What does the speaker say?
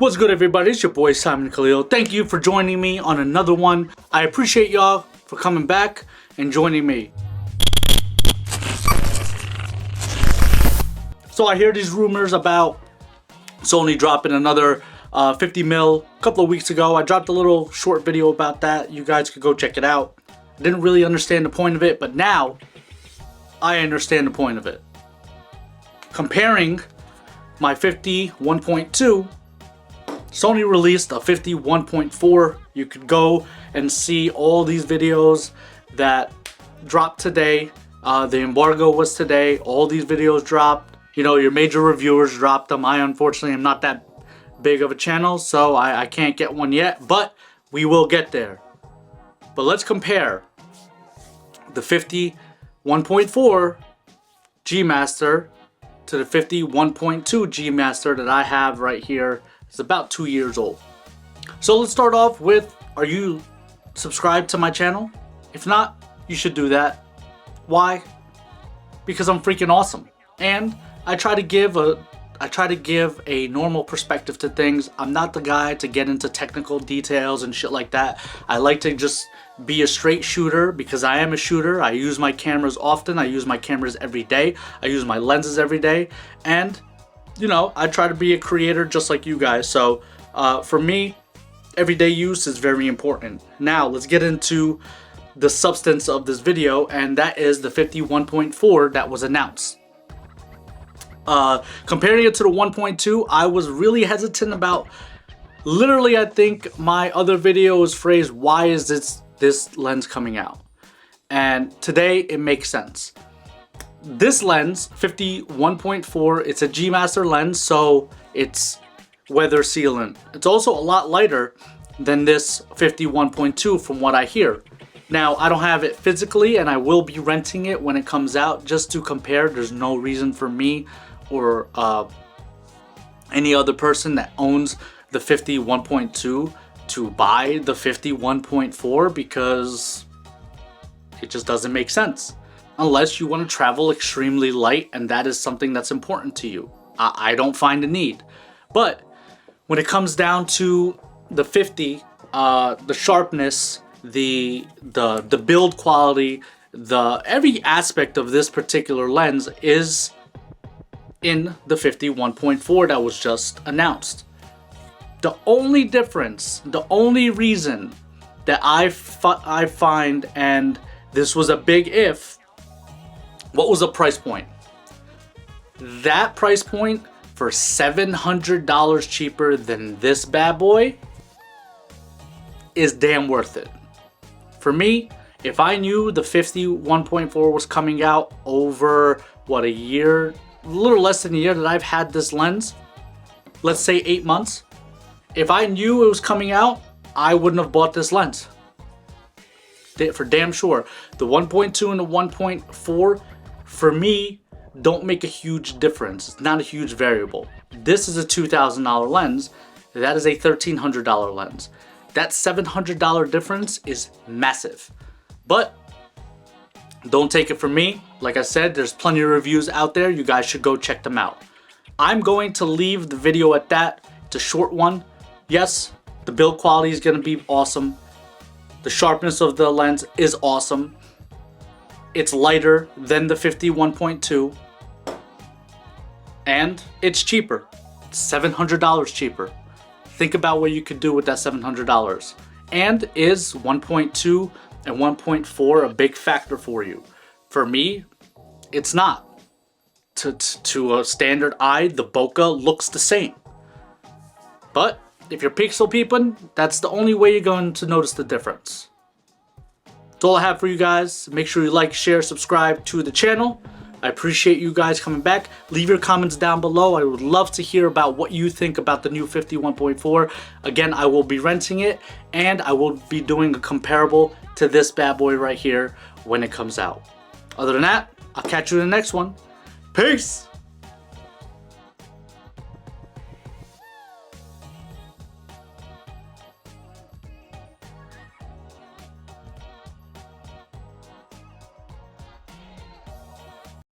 What's good, everybody? It's your boy Simon Khalil. Thank you for joining me on another one. I appreciate y'all for coming back and joining me. So I hear these rumors about Sony dropping another 50 mil a couple of weeks ago. I dropped a little short video about that. You guys could go check it out. I didn't really understand the point of it, but now I understand the point of it. Comparing my 50 1.2, Sony released a 50 1.4. You could go and see all these videos that dropped today. The embargo was today. All these videos dropped. You know, your major reviewers dropped them. I unfortunately am not that big of a channel, so I can't get one yet, but we will get there. But let's compare the 50 1.4 G Master to the 50 1.2 G Master that I have right here. It's about 2 years old. So let's start off with, are you subscribed to my channel? If not, you should do that. Why? Because I'm freaking awesome. And I try to give a normal perspective to things. I'm not the guy to get into technical details and shit like that. I like to just be a straight shooter because I am a shooter. I use my cameras often. I use my cameras every day. I use my lenses every day. And you know, I try to be a creator just like you guys. So for me, everyday use is very important. Now let's get into the substance of this video, and that is the 50 1.4 that was announced. Comparing it to the 1.2, I was really hesitant about, literally I think my other video was phrased, why is this lens coming out? And today it makes sense. This lens, 50 1.4, it's a G Master lens, so it's weather sealant. It's also a lot lighter than this 50 1.2 from what I hear. Now, I don't have it physically, and I will be renting it when it comes out just to compare. There's no reason for me or any other person that owns the 50 1.2 to buy the 50 1.4 because it just doesn't make sense. Unless you want to travel extremely light and that is something that's important to you. I don't find a need. But when it comes down to the 50, the sharpness, the build quality, every aspect of this particular lens is in the 50 1.4 that was just announced. The only difference, the only reason that I find, and this was a big if, what was the price point? That price point for $700 cheaper than this bad boy is damn worth it. For me, if I knew the 50 1.4 was coming out over, what, a year, a little less than a year that I've had this lens, let's say 8 months, if I knew it was coming out, I wouldn't have bought this lens. For damn sure. The 1.2 and the 1.4, for me, don't make a huge difference. It's not a huge variable. This is a $2,000 lens. That is a $1,300 lens. That $700 difference is massive. But don't take it from me. Like I said, there's plenty of reviews out there. You guys should go check them out. I'm going to leave the video at that. It's a short one. Yes, the build quality is going to be awesome. The sharpness of the lens is awesome. It's lighter than the 50 1.2. And it's cheaper. It's $700 cheaper. Think about what you could do with that $700. And is 1.2 and 1.4 a big factor for you? For me, it's not. To a standard eye, the bokeh looks the same. But if you're pixel peeping, that's the only way you're going to notice the difference. That's all I have for you guys. Make sure you like, share, subscribe to the channel. I appreciate you guys coming back. Leave your comments down below. I would love to hear about what you think about the new 50 1.4. Again, I will be renting it, and I will be doing a comparable to this bad boy right here when it comes out. Other than that, I'll catch you in the next one. Peace!